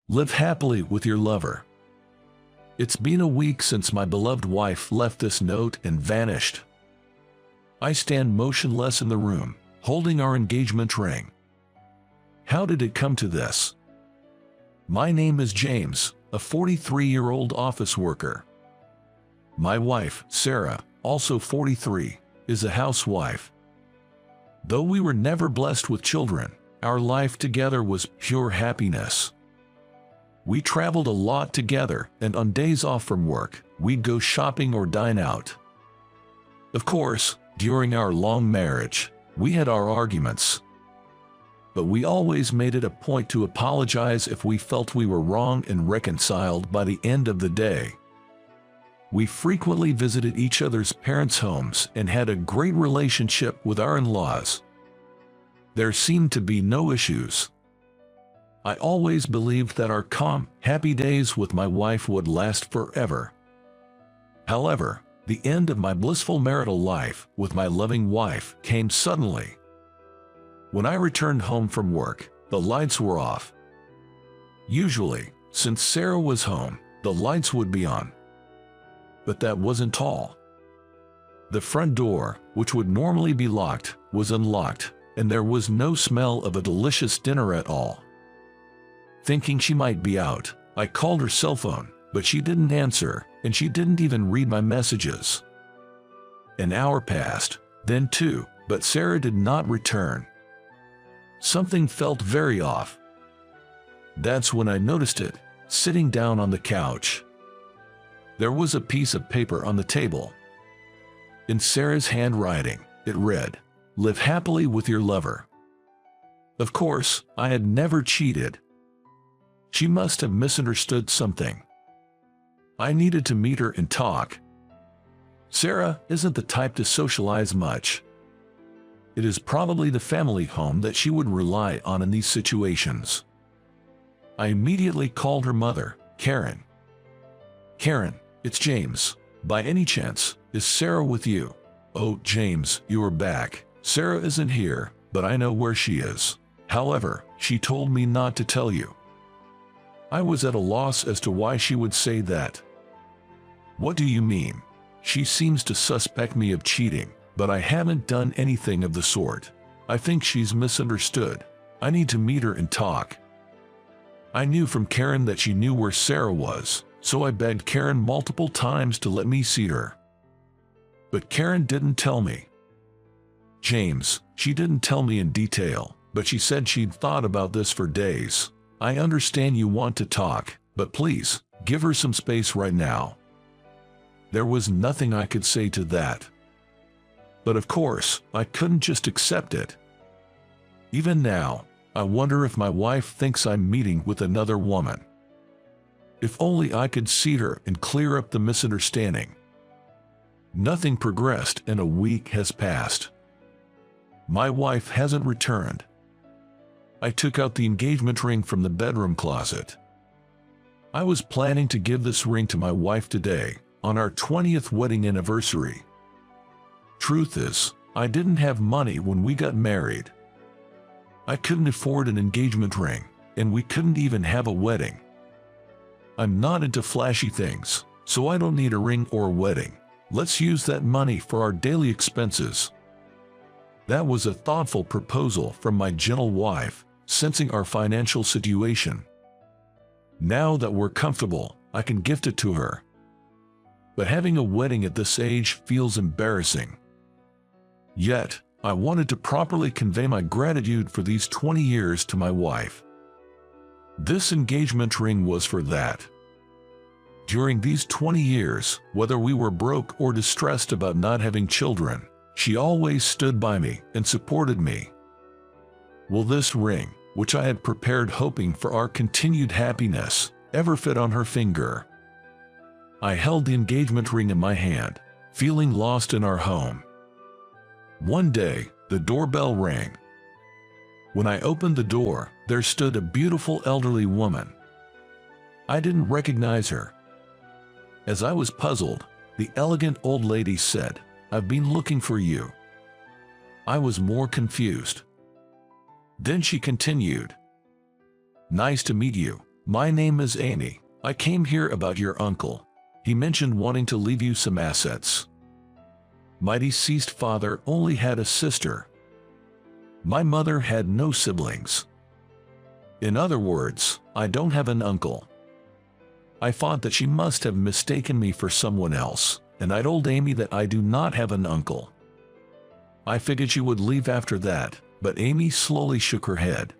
Live happily with your lover. It's been a week since my beloved wife left this note and vanished. I stand motionless in the room, holding our engagement ring. How did it come to this? My name is James, a 43-year-old office worker. My wife, Sarah, also 43, is a housewife. Though we were never blessed with children, our life together was pure happiness. We traveled a lot together, and on days off from work, we'd go shopping or dine out. Of course, during our long marriage, we had our arguments. But we always made it a point to apologize if we felt we were wrong and reconciled by the end of the day. We frequently visited each other's parents' homes and had a great relationship with our in-laws. There seemed to be no issues. I always believed that our calm, happy days with my wife would last forever. However, the end of my blissful marital life with my loving wife came suddenly. When I returned home from work, the lights were off. Usually, since Sarah was home, the lights would be on. But that wasn't all. The front door, which would normally be locked, was unlocked, and there was no smell of a delicious dinner at all. Thinking she might be out, I called her cell phone, but she didn't answer, and she didn't even read my messages. An hour passed, then two, but Sarah did not return. Something felt very off. That's when I noticed it, sitting down on the couch. There was a piece of paper on the table. In Sarah's handwriting, it read, "Live happily with your lover." Of course, I had never cheated. She must have misunderstood something. I needed to meet her and talk. Sarah isn't the type to socialize much. It is probably the family home that she would rely on in these situations. I immediately called her mother, Karen. "Karen, it's James. By any chance, is Sarah with you?" "Oh, James, you are back. Sarah isn't here, but I know where she is. However, she told me not to tell you." I was at a loss as to why she would say that. "What do you mean? She seems to suspect me of cheating, but I haven't done anything of the sort. I think she's misunderstood. I need to meet her and talk." I knew from Karen that she knew where Sarah was, so I begged Karen multiple times to let me see her. But Karen didn't tell me. "James, she didn't tell me in detail, but she said she'd thought about this for days. I understand you want to talk, but please, give her some space right now." There was nothing I could say to that. But of course, I couldn't just accept it. Even now, I wonder if my wife thinks I'm meeting with another woman. If only I could see her and clear up the misunderstanding. Nothing progressed and a week has passed. My wife hasn't returned. I took out the engagement ring from the bedroom closet. I was planning to give this ring to my wife today, on our 20th wedding anniversary. Truth is, I didn't have money when we got married. I couldn't afford an engagement ring, and we couldn't even have a wedding. I'm not into flashy things, so I don't need a ring or a wedding. Let's use that money for our daily expenses. That was a thoughtful proposal from my gentle wife, sensing our financial situation. Now that we're comfortable, I can gift it to her. But having a wedding at this age feels embarrassing. Yet, I wanted to properly convey my gratitude for these 20 years to my wife. This engagement ring was for that. During these 20 years, whether we were broke or distressed about not having children, she always stood by me and supported me. Will this ring, which I had prepared hoping for our continued happiness, ever fit on her finger? I held the engagement ring in my hand, feeling lost in our home. One day, the doorbell rang. When I opened the door, there stood a beautiful elderly woman. I didn't recognize her. As I was puzzled, the elegant old lady said, "I've been looking for you." I was more confused. Then she continued, "Nice to meet you, My name is Amy. I came here about your uncle. He mentioned wanting to leave you some assets. My deceased father only had a sister. My mother had no siblings. In other words, I don't have an uncle. I thought that she must have mistaken me for someone else, and I told Amy that I do not have an uncle. I figured she would leave after that, but Amy slowly shook her head.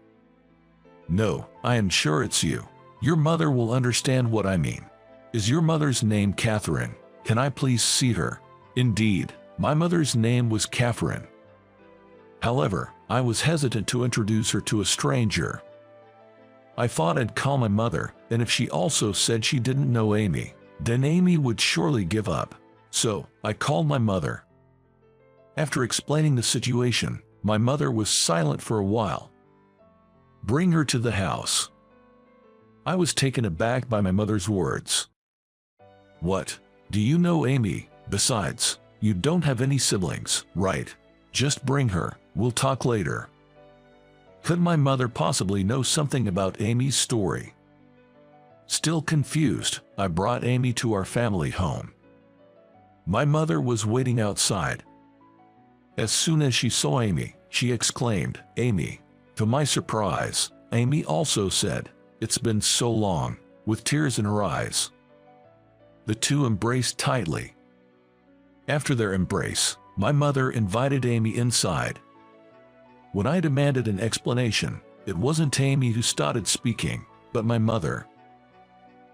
No, I am sure it's you. Your mother will understand what I mean. Is your mother's name Catherine? Can I please see her? Indeed, my mother's name was Catherine. However, I was hesitant to introduce her to a stranger. I thought I'd call my mother, and if she also said she didn't know Amy, then Amy would surely give up. So, I called my mother. After explaining the situation, my mother was silent for a while. Bring her to the house. I was taken aback by my mother's words. What? Do you know Amy? Besides, you don't have any siblings, right? Just bring her, we'll talk later. Could my mother possibly know something about Amy's story? Still confused, I brought Amy to our family home. My mother was waiting outside. As soon as she saw Amy, she exclaimed, "Amy." To my surprise, Amy also said, "It's been so long," with tears in her eyes. The two embraced tightly. After their embrace, my mother invited Amy inside. When I demanded an explanation, it wasn't Amy who started speaking, but my mother.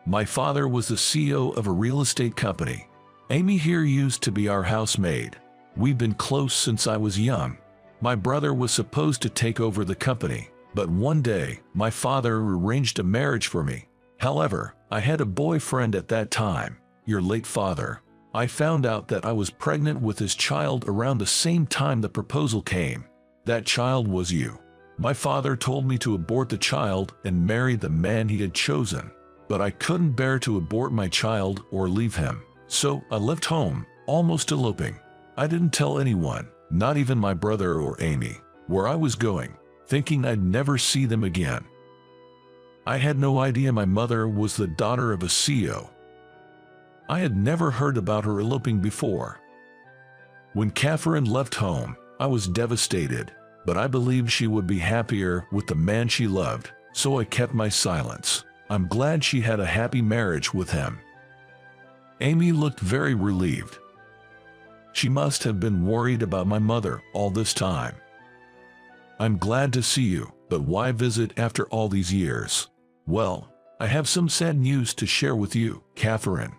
My father was the CEO of a real estate company. Amy here used to be our housemaid. We've been close since I was young. My brother was supposed to take over the company, but one day, my father arranged a marriage for me. However, I had a boyfriend at that time, your late father. I found out that I was pregnant with his child around the same time the proposal came. That child was you. My father told me to abort the child and marry the man he had chosen, but I couldn't bear to abort my child or leave him. So I left home, almost eloping. I didn't tell anyone, not even my brother or Amy, where I was going, thinking I'd never see them again. I had no idea my mother was the daughter of a CEO. I had never heard about her eloping before. When Catherine left home, I was devastated, but I believed she would be happier with the man she loved, so I kept my silence. I'm glad she had a happy marriage with him. Amy looked very relieved. She must have been worried about my mother all this time. I'm glad to see you, but why visit after all these years? Well, I have some sad news to share with you, Catherine.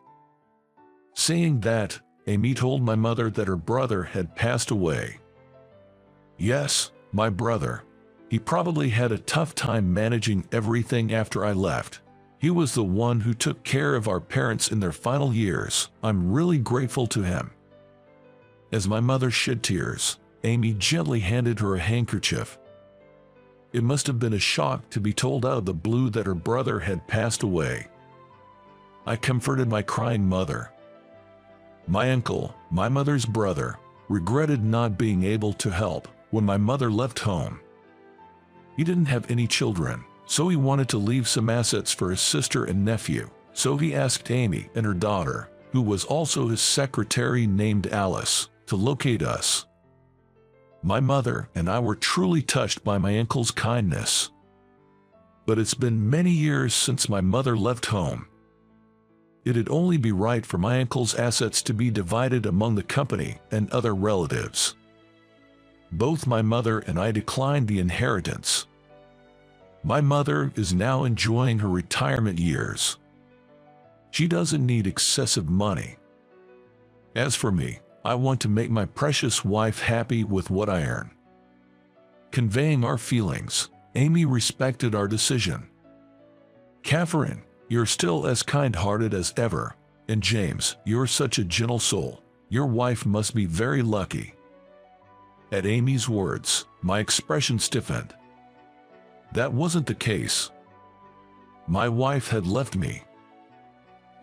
Saying that, Amy told my mother that her brother had passed away. Yes, my brother. He probably had a tough time managing everything after I left. He was the one who took care of our parents in their final years. I'm really grateful to him. As my mother shed tears, Amy gently handed her a handkerchief. It must have been a shock to be told out of the blue that her brother had passed away. I comforted my crying mother. My uncle, my mother's brother, regretted not being able to help when my mother left home. He didn't have any children, so he wanted to leave some assets for his sister and nephew, so he asked Amy and her daughter, who was also his secretary named Alice, to locate us. My mother and I were truly touched by my uncle's kindness. But it's been many years since my mother left home. It'd only be right for my uncle's assets to be divided among the company and other relatives. Both my mother and I declined the inheritance. My mother is now enjoying her retirement years. She doesn't need excessive money. As for me, I want to make my precious wife happy with what I earn. Conveying our feelings, Amy respected our decision. Catherine, you're still as kind-hearted as ever, and James, you're such a gentle soul. Your wife must be very lucky. At Amy's words, my expression stiffened. That wasn't the case. My wife had left me.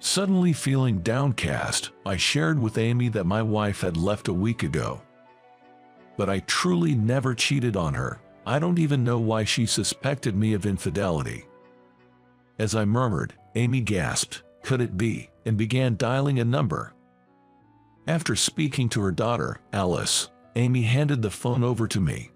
Suddenly feeling downcast, I shared with Amy that my wife had left a week ago. But I truly never cheated on her. I don't even know why she suspected me of infidelity. As I murmured, Amy gasped, "Could it be?" and began dialing a number. After speaking to her daughter, Alice, Amy handed the phone over to me.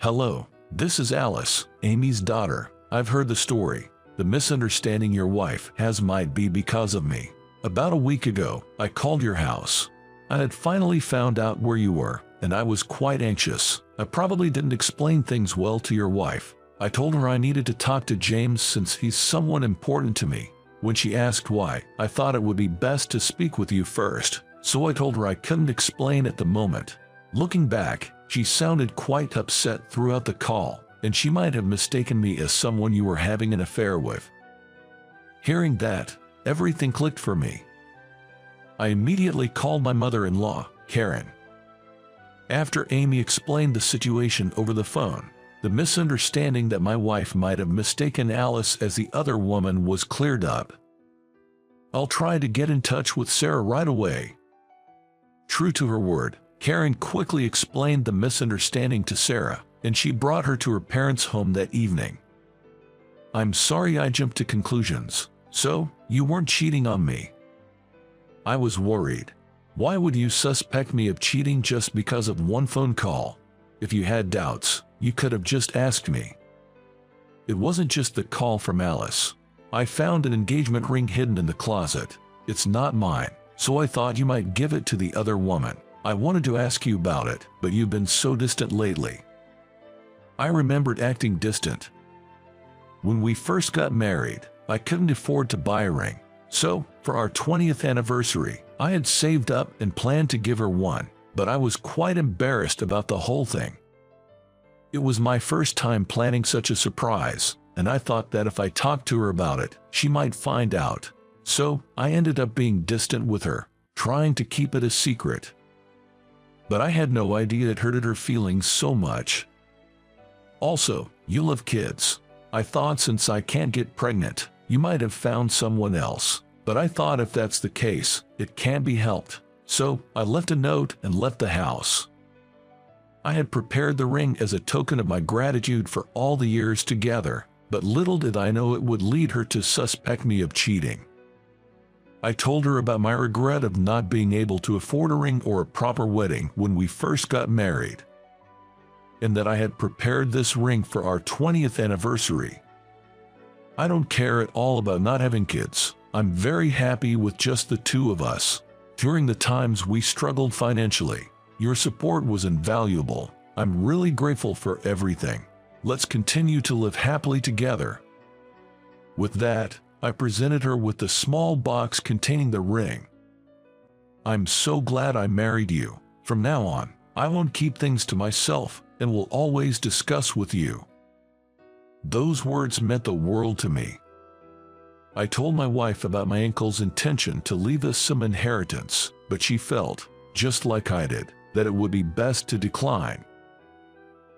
"Hello, this is Alice, Amy's daughter. I've heard the story. The misunderstanding your wife has might be because of me. About a week ago, I called your house. I had finally found out where you were, and I was quite anxious. I probably didn't explain things well to your wife. I told her I needed to talk to James since he's someone important to me. When she asked why, I thought it would be best to speak with you first, so I told her I couldn't explain at the moment." Looking back, she sounded quite upset throughout the call, and she might have mistaken me as someone you were having an affair with. Hearing that, everything clicked for me. I immediately called my mother-in-law, Karen. After Amy explained the situation over the phone, the misunderstanding that my wife might have mistaken Alice as the other woman was cleared up. "I'll try to get in touch with Sarah right away." True to her word, Karen quickly explained the misunderstanding to Sarah, and she brought her to her parents' home that evening. "I'm sorry I jumped to conclusions. So, you weren't cheating on me?" I was worried. "Why would you suspect me of cheating just because of one phone call? If you had doubts, you could have just asked me." It wasn't just the call from Alice. I found an engagement ring hidden in the closet. It's not mine, so I thought you might give it to the other woman. I wanted to ask you about it, but you've been so distant lately. I remembered acting distant. When we first got married, I couldn't afford to buy a ring. So, for our 20th anniversary, I had saved up and planned to give her one, but I was quite embarrassed about the whole thing. It was my first time planning such a surprise, and I thought that if I talked to her about it, she might find out. So, I ended up being distant with her, trying to keep it a secret. But I had no idea it hurted her feelings so much. Also, you love kids. I thought since I can't get pregnant, you might have found someone else. But I thought if that's the case, it can't be helped. So, I left a note and left the house. I had prepared the ring as a token of my gratitude for all the years together, but little did I know it would lead her to suspect me of cheating. I told her about my regret of not being able to afford a ring or a proper wedding when we first got married, and that I had prepared this ring for our 20th anniversary. I don't care at all about not having kids. I'm very happy with just the two of us. During the times we struggled financially, your support was invaluable. I'm really grateful for everything. Let's continue to live happily together." With that, I presented her with the small box containing the ring. "I'm so glad I married you. From now on, I won't keep things to myself and will always discuss with you." Those words meant the world to me. I told my wife about my uncle's intention to leave us some inheritance, but she felt, just like I did, that it would be best to decline.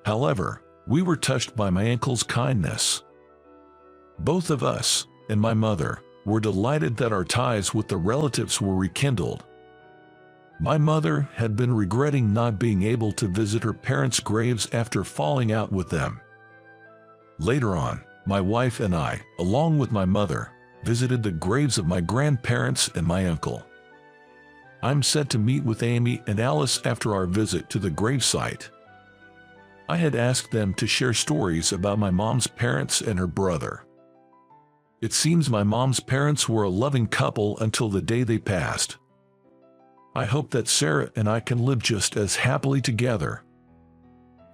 However, we were touched by my uncle's kindness. Both of us, and my mother, were delighted that our ties with the relatives were rekindled. My mother had been regretting not being able to visit her parents' graves after falling out with them. Later on, my wife and I, along with my mother, visited the graves of my grandparents and my uncle. I'm set to meet with Amy and Alice after our visit to the gravesite. I had asked them to share stories about my mom's parents and her brother. It seems my mom's parents were a loving couple until the day they passed. I hope that Sarah and I can live just as happily together.